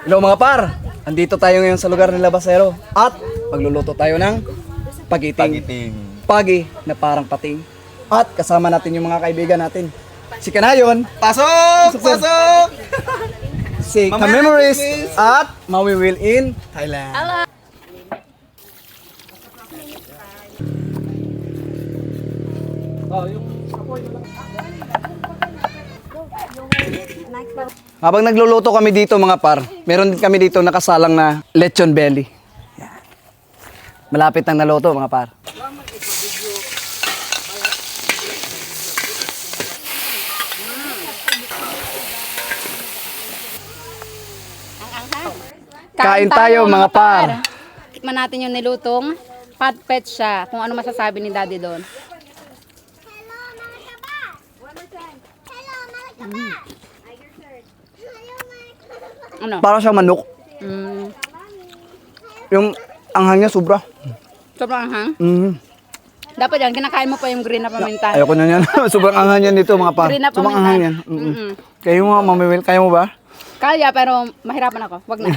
Hello mga par! Andito tayo ngayon sa lugar ng Labasero at magluluto tayo ng pagiting. Pagi na parang pating. At kasama natin yung mga kaibigan natin. Si Kanayon, Pasok! Pasok! si Mamaya Ka-Memories natin, please. at Maui Will in Thailand. Habang nagluluto kami dito mga par, meron din kami dito nakasalang na lechon belly. Yan. Malapit nang naluto mga par. Kain tayo mga par. Tikman natin yung nilutong patpet siya. Kung ano masasabi ni Daddy doon. Ano? Para siyang manok. Mm, Yung anghang niya sobra. sobrang anghang. Dapat Dapat yan, kinakain mo pa yung green na paminta. ayoko na yan. Sobrang anghang yan dito mga par. Green na Sobrang paminta. anghang yan. Mm-mm. Kayo mo, Mami Will, kaya mo ba? Kaya, pero mahirapan ako. Wag na.